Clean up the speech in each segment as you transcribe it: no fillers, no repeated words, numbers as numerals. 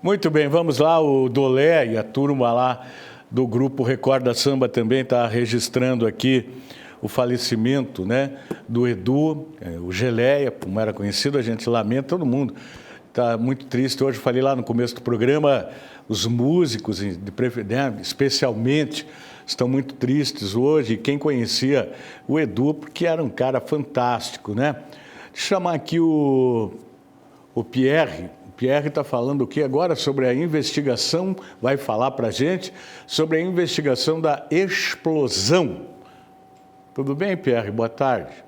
Muito bem, vamos lá. O Dolé e a turma lá do Grupo Recorda Samba também está registrando aqui o falecimento, né, do Edu, o Geleia, como era conhecido, a gente lamenta, todo mundo está muito triste. Hoje falei lá no começo do programa, os músicos, especialmente, estão muito tristes hoje. E quem conhecia o Edu, porque era um cara fantástico, né? Deixa eu chamar aqui o Pierre. O Pierre está falando o que agora sobre a investigação, vai falar para a gente sobre a investigação da explosão. Tudo bem, Pierre? Boa tarde.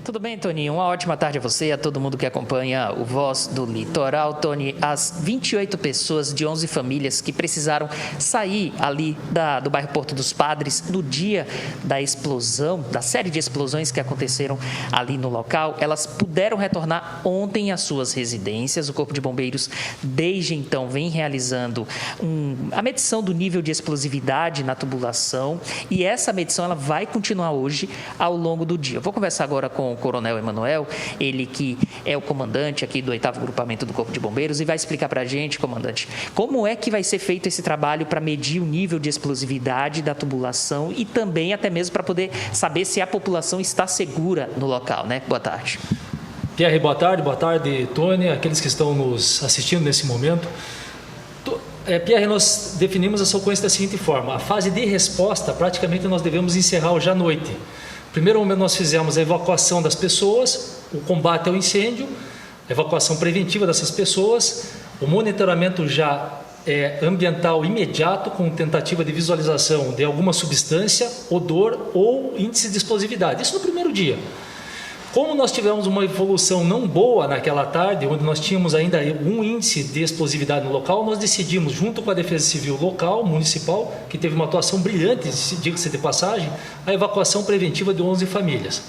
Tudo bem, Tony? Uma ótima tarde a você e a todo mundo que acompanha o Voz do Litoral. Tony, as 28 pessoas de 11 famílias que precisaram sair ali do bairro Porto dos Padres no dia da explosão, da série de explosões que aconteceram ali no local, elas puderam retornar ontem às suas residências. O Corpo de Bombeiros, desde então, vem realizando a medição do nível de explosividade na tubulação e essa medição ela vai continuar hoje ao longo do dia. Eu vou conversar agora com o Coronel Emanuel, ele que é o comandante aqui do 8º Grupamento do Corpo de Bombeiros e vai explicar para a gente, comandante, como é que vai ser feito esse trabalho para medir o nível de explosividade da tubulação e também até mesmo para poder saber se a população está segura no local, né? Boa tarde. Pierre, boa tarde, Tony, aqueles que estão nos assistindo nesse momento. Pierre, nós definimos a sequência da seguinte forma: a fase de resposta, praticamente nós devemos encerrar hoje à noite. Primeiro momento nós fizemos a evacuação das pessoas, o combate ao incêndio, a evacuação preventiva dessas pessoas, o monitoramento já ambiental imediato com tentativa de visualização de alguma substância, odor ou índice de explosividade. Isso no primeiro dia. Como nós tivemos uma evolução não boa naquela tarde, onde nós tínhamos ainda um índice de explosividade no local, nós decidimos, junto com a Defesa Civil local, municipal, que teve uma atuação brilhante, diga-se de passagem, a evacuação preventiva de 11 famílias.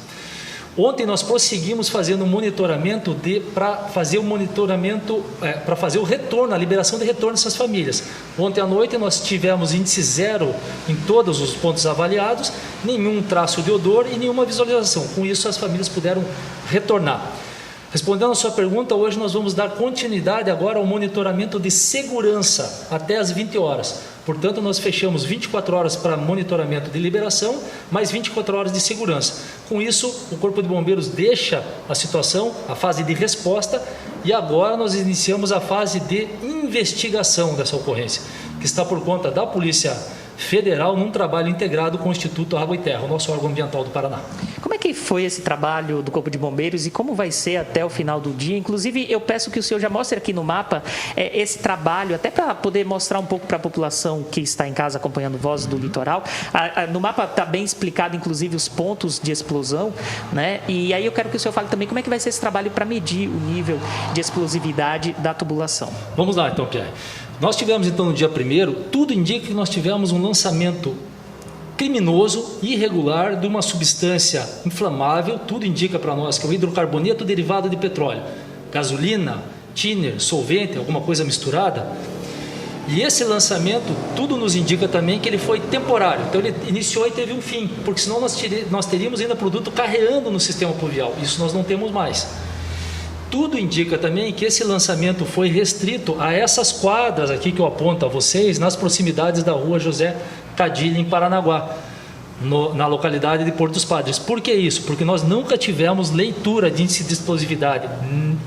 Ontem nós prosseguimos fazendo um monitoramento para fazer o retorno, a liberação de retorno dessas famílias. Ontem à noite nós tivemos índice zero em todos os pontos avaliados, nenhum traço de odor e nenhuma visualização. Com isso as famílias puderam retornar. Respondendo a sua pergunta, hoje nós vamos dar continuidade agora ao monitoramento de segurança até às 20 horas. Portanto, nós fechamos 24 horas para monitoramento de liberação, mais 24 horas de segurança. Com isso, o Corpo de Bombeiros deixa a situação, a fase de resposta, e agora nós iniciamos a fase de investigação dessa ocorrência, que está por conta da Polícia Federal num trabalho integrado com o Instituto Água e Terra, o nosso órgão ambiental do Paraná. Como é que foi esse trabalho do Corpo de Bombeiros e como vai ser até o final do dia? Inclusive, eu peço que o senhor já mostre aqui no mapa esse trabalho, até para poder mostrar um pouco para a população que está em casa acompanhando Voz do Litoral. No mapa está bem explicado, inclusive, os pontos de explosão, né? E aí eu quero que o senhor fale também como é que vai ser esse trabalho para medir o nível de explosividade da tubulação. Vamos lá, então, Pierre. Nós tivemos, então, no dia 1º, tudo indica que nós tivemos um lançamento criminoso, irregular, de uma substância inflamável. Tudo indica para nós que é o hidrocarboneto derivado de petróleo, gasolina, thinner, solvente, alguma coisa misturada. E esse lançamento, tudo nos indica também que ele foi temporário. Então ele iniciou e teve um fim, porque senão nós teríamos ainda produto carreando no sistema pluvial. Isso nós não temos mais. Tudo indica também que esse lançamento foi restrito a essas quadras aqui que eu aponto a vocês, nas proximidades da rua José Cadilha, em Paranaguá, na localidade de Porto dos Padres. Por que isso? Porque nós nunca tivemos leitura de índice de explosividade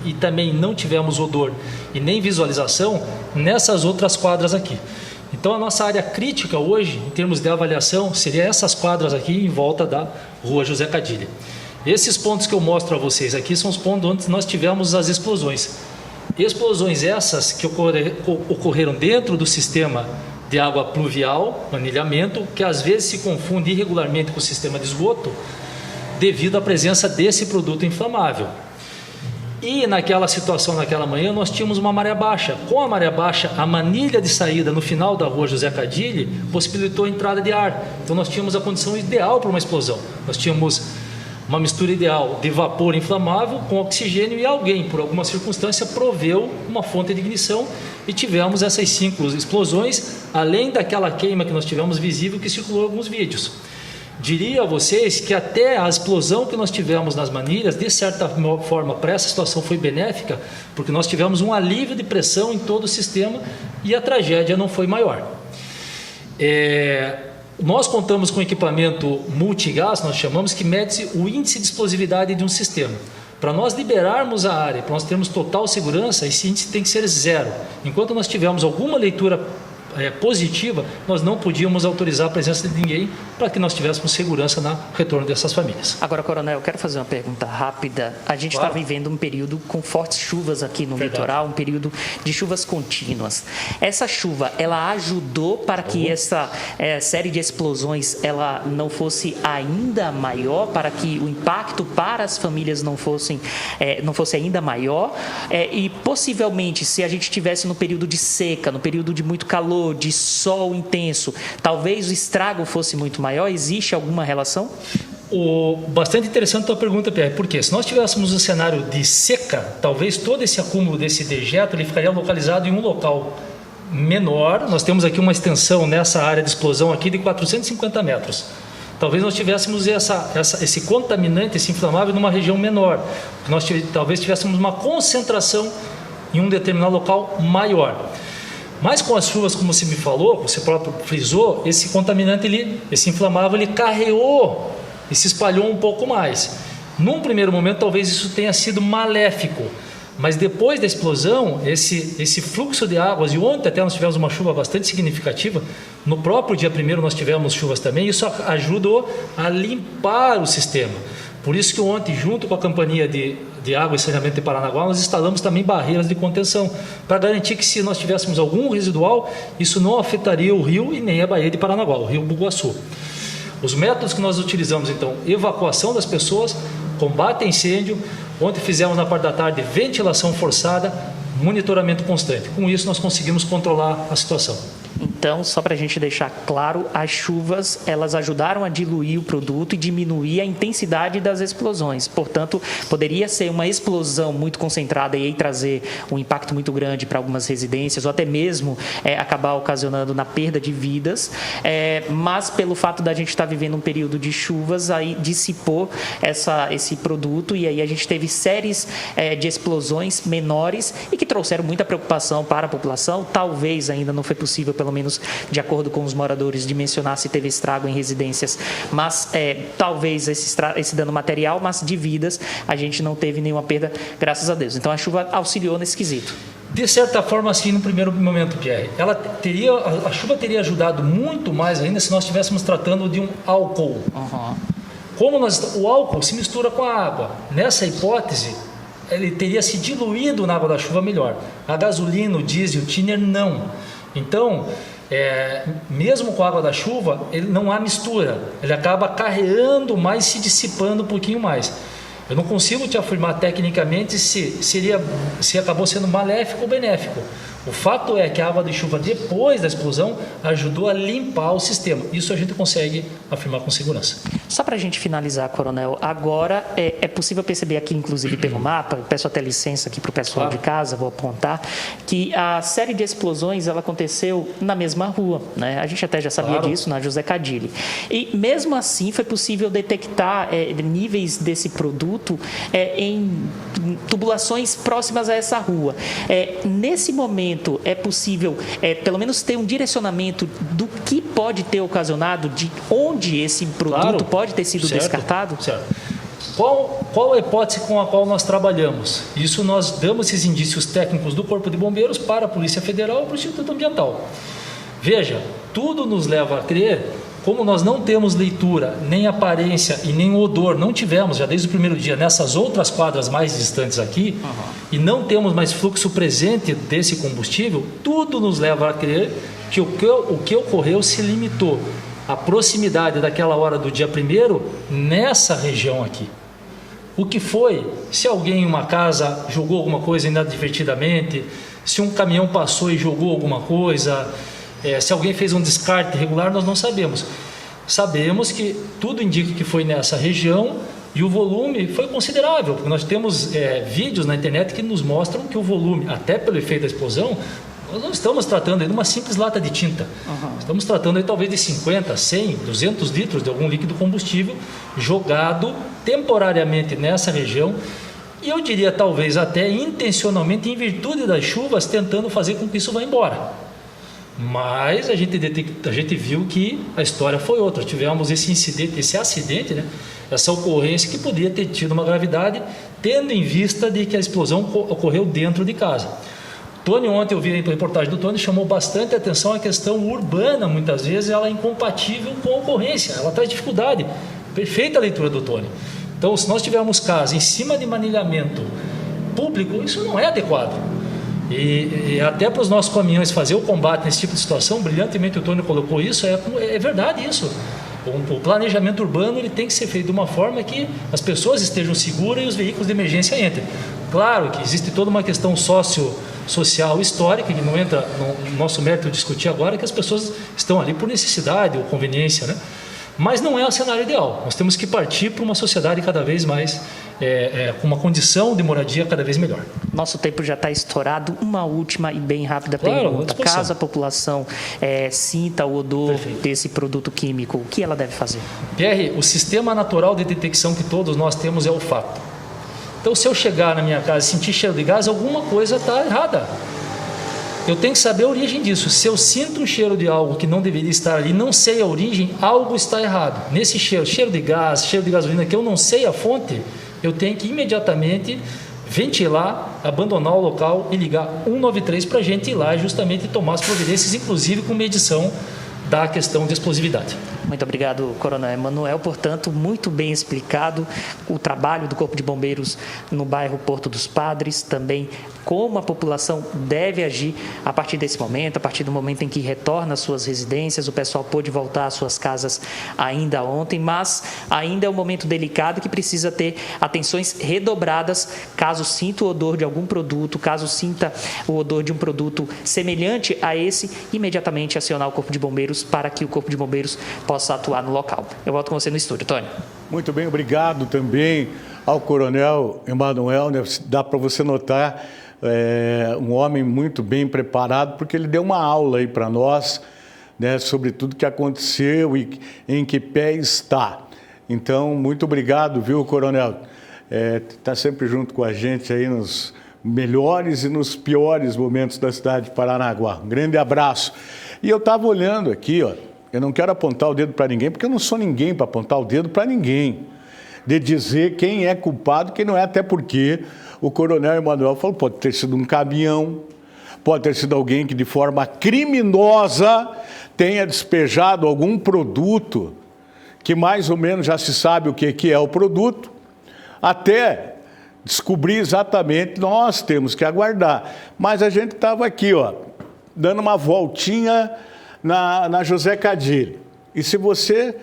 e também não tivemos odor e nem visualização nessas outras quadras aqui. Então a nossa área crítica hoje, em termos de avaliação, seria essas quadras aqui em volta da rua José Cadilha. Esses pontos que eu mostro a vocês aqui são os pontos onde nós tivemos as explosões. Explosões essas que ocorreram dentro do sistema de água pluvial, anilhamento, que às vezes se confunde irregularmente com o sistema de esgoto, devido à presença desse produto inflamável. E naquela situação, naquela manhã, nós tínhamos uma maré baixa. Com a maré baixa, a manilha de saída no final da rua José Cadilha possibilitou a entrada de ar. Então nós tínhamos a condição ideal para uma explosão. Nós tínhamos uma mistura ideal de vapor inflamável com oxigênio e alguém, por alguma circunstância, proveu uma fonte de ignição e tivemos essas 5 explosões, além daquela queima que nós tivemos visível que circulou em alguns vídeos. diria a vocês que até a explosão que nós tivemos nas manilhas, de certa forma, para essa situação foi benéfica, porque nós tivemos um alívio de pressão em todo o sistema e a tragédia não foi maior. Nós contamos com equipamento multigás, nós chamamos, que mede o índice de explosividade de um sistema. Para nós liberarmos a área, para nós termos total segurança, esse índice tem que ser 0. Enquanto nós tivermos alguma leitura positiva, nós não podíamos autorizar a presença de ninguém para que nós tivéssemos segurança no retorno dessas famílias. Agora, Coronel, eu quero fazer uma pergunta rápida. A gente está vivendo um período com fortes chuvas aqui no litoral, um período de chuvas contínuas. Essa chuva, ela ajudou para que essa série de explosões ela não fosse ainda maior, para que o impacto para as famílias não fosse ainda maior? E possivelmente, se a gente estivesse no período de seca, no período de muito calor, de sol intenso, talvez o estrago fosse muito maior? Existe alguma relação? Bastante interessante a tua pergunta, Pierre, porque se nós tivéssemos um cenário de seca, talvez todo esse acúmulo desse dejeto ele ficaria localizado em um local menor. Nós temos aqui uma extensão nessa área de explosão aqui de 450 metros. Talvez nós tivéssemos esse contaminante, esse inflamável, numa região menor. Nós talvez tivéssemos uma concentração em um determinado local maior. Mas com as chuvas, como você me falou, você próprio frisou, esse contaminante, esse inflamável, ele carreou e se espalhou um pouco mais. Num primeiro momento, talvez isso tenha sido maléfico, mas depois da explosão, esse fluxo de águas, e ontem até nós tivemos uma chuva bastante significativa, no próprio dia 1º nós tivemos chuvas também, isso ajudou a limpar o sistema. Por isso que ontem, junto com a Companhia de Água e Saneamento de Paranaguá, nós instalamos também barreiras de contenção, para garantir que se nós tivéssemos algum residual, isso não afetaria o rio e nem a Baía de Paranaguá, o rio Bugaçu. Os métodos que nós utilizamos, então, evacuação das pessoas, combate a incêndio, ontem fizemos na parte da tarde ventilação forçada, monitoramento constante. Com isso nós conseguimos controlar a situação. Então, só para a gente deixar claro, as chuvas elas ajudaram a diluir o produto e diminuir a intensidade das explosões. Portanto, poderia ser uma explosão muito concentrada e aí trazer um impacto muito grande para algumas residências ou até mesmo acabar ocasionando na perda de vidas. Mas pelo fato da gente estar vivendo um período de chuvas, aí dissipou esse produto e aí a gente teve séries de explosões menores e que trouxeram muita preocupação para a população. Talvez ainda não foi possível, pelo menos de acordo com os moradores, dimensionar se teve estrago em residências, mas talvez esse dano material, mas de vidas a gente não teve nenhuma perda, graças a Deus. Então a chuva auxiliou nesse quesito. De certa forma, sim, no primeiro momento, Pierre. A chuva teria ajudado muito mais ainda se nós estivéssemos tratando de um álcool. Como o álcool se mistura com a água. Nessa hipótese, ele teria se diluído na água da chuva melhor. A gasolina, o diesel, o thinner, não. Então, mesmo com a água da chuva, ele não há mistura. Ele acaba carreando mais, se dissipando um pouquinho mais. Eu não consigo te afirmar tecnicamente se acabou sendo maléfico ou benéfico. O fato é que a água de chuva, depois da explosão, ajudou a limpar o sistema. Isso a gente consegue afirmar com segurança. Só para a gente finalizar, Coronel, agora é possível perceber aqui, inclusive pelo mapa, peço até licença aqui para o pessoal de casa, vou apontar, que a série de explosões ela aconteceu na mesma rua, né? A gente até já sabia disso, na José Cadilli. E mesmo assim foi possível detectar níveis desse produto em tubulações próximas a essa rua. Nesse momento, é possível, pelo menos, ter um direcionamento do que pode ter ocasionado, de onde esse produto pode ter sido descartado? Certo. Qual a hipótese com a qual nós trabalhamos? Isso nós damos esses indícios técnicos do Corpo de Bombeiros para a Polícia Federal e para o Instituto Ambiental. Veja, tudo nos leva a crer, como nós não temos leitura, nem aparência e nem odor, não tivemos já desde o primeiro dia nessas outras quadras mais distantes aqui, e não temos mais fluxo presente desse combustível, tudo nos leva a crer que o que ocorreu se limitou à proximidade daquela hora do dia 1º nessa região aqui. O que foi? Se alguém em uma casa jogou alguma coisa inadvertidamente, se um caminhão passou e jogou alguma coisa, se alguém fez um descarte irregular, nós não sabemos. Sabemos que tudo indica que foi nessa região e o volume foi considerável, porque nós temos vídeos na internet que nos mostram que o volume, até pelo efeito da explosão, Nós não estamos tratando aí de uma simples lata de tinta. Estamos tratando aí talvez de 50, 100, 200 litros de algum líquido combustível jogado temporariamente nessa região e eu diria talvez até intencionalmente em virtude das chuvas, tentando fazer com que isso vá embora. Mas a gente viu que a história foi outra. Tivemos esse incidente, esse acidente, né? Essa ocorrência que poderia ter tido uma gravidade, tendo em vista de que a explosão ocorreu dentro de casa. Tony, ontem eu vi a reportagem do Tony, chamou bastante atenção a questão urbana, muitas vezes ela é incompatível com a ocorrência, ela traz dificuldade. Perfeita a leitura do Tony. Então, se nós tivermos casa em cima de manilhamento público, isso não é adequado. E até para os nossos caminhões fazer o combate nesse tipo de situação, brilhantemente o Tony colocou isso, é verdade isso. O planejamento urbano ele tem que ser feito de uma forma que as pessoas estejam seguras e os veículos de emergência entrem. Claro que existe toda uma questão social, histórica, que não entra no nosso mérito discutir agora, que as pessoas estão ali por necessidade ou conveniência, né? Mas não é o cenário ideal. Nós temos que partir para uma sociedade cada vez mais, com uma condição de moradia cada vez melhor. Nosso tempo já está estourado. Uma última e bem rápida pergunta. Caso a população sinta o odor desse produto químico, o que ela deve fazer? Pierre, o sistema natural de detecção que todos nós temos é o olfato. Então, se eu chegar na minha casa e sentir cheiro de gás, alguma coisa está errada. Eu tenho que saber a origem disso. Se eu sinto um cheiro de algo que não deveria estar ali, não sei a origem, algo está errado. Nesse cheiro de gás, cheiro de gasolina, que eu não sei a fonte, eu tenho que imediatamente ventilar, abandonar o local e ligar 193 para a gente ir lá e justamente tomar as providências, inclusive com medição da questão de explosividade. Muito obrigado, Coronel Emanuel. Portanto, muito bem explicado o trabalho do Corpo de Bombeiros no bairro Porto dos Padres, também como a população deve agir a partir desse momento, a partir do momento em que retorna às suas residências. O pessoal pôde voltar às suas casas ainda ontem, mas ainda é um momento delicado que precisa ter atenções redobradas caso sinta o odor de algum produto, caso sinta o odor de um produto semelhante a esse, imediatamente acionar o Corpo de Bombeiros para que o Corpo de Bombeiros possa atuar no local. Eu volto com você no estúdio, Tony. Muito bem, obrigado também ao Coronel Emanuel. Né? Dá para você notar um homem muito bem preparado, porque ele deu uma aula aí para nós, né, sobre tudo que aconteceu e em que pé está. Então, muito obrigado, viu, Coronel? Está sempre junto com a gente aí nos melhores e nos piores momentos da cidade de Paranaguá. Um grande abraço. E eu estava olhando aqui, ó, eu não quero apontar o dedo para ninguém, porque eu não sou ninguém para apontar o dedo para ninguém, de dizer quem é culpado, quem não é, até porque o Coronel Emanuel falou, pode ter sido um caminhão, pode ter sido alguém que de forma criminosa tenha despejado algum produto, que mais ou menos já se sabe o que é o produto, até descobrir exatamente, nós temos que aguardar. Mas a gente estava aqui, ó, dando uma voltinha na José Cadilli. E se você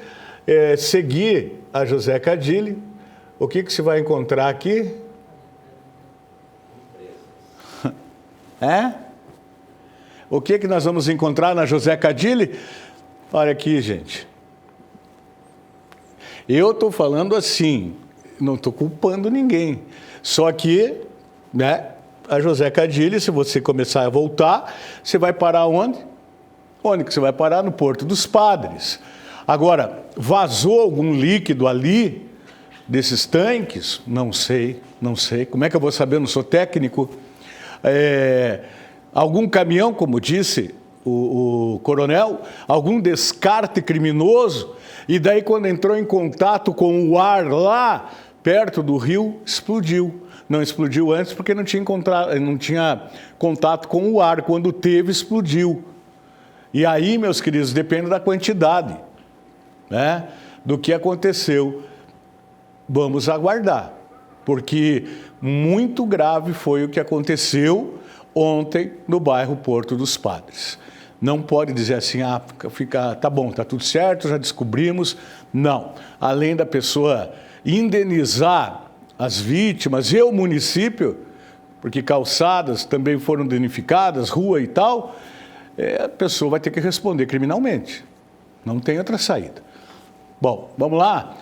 seguir a José Cadilli, o que você vai encontrar aqui? O que nós vamos encontrar na José Cadilli? Olha aqui, gente. Eu estou falando assim, não estou culpando ninguém. Só que, né, a José Cadilli, se você começar a voltar, você vai parar onde? Onde que você vai parar? No Porto dos Padres. Agora, vazou algum líquido ali, desses tanques? Não sei. Como é que eu vou saber? Eu não sou técnico. Algum caminhão, como disse o coronel, algum descarte criminoso, e daí quando entrou em contato com o ar lá, perto do rio, explodiu. Não explodiu antes porque não tinha contato com o ar. Quando teve, explodiu. E aí, meus queridos, depende da quantidade, né, do que aconteceu. Vamos aguardar, porque muito grave foi o que aconteceu ontem no bairro Porto dos Padres. Não pode dizer assim, tá bom, tá tudo certo, já descobrimos. Não. Além da pessoa indenizar as vítimas e o município, porque calçadas também foram danificadas, rua e tal, a pessoa vai ter que responder criminalmente. Não tem outra saída. Bom, vamos lá.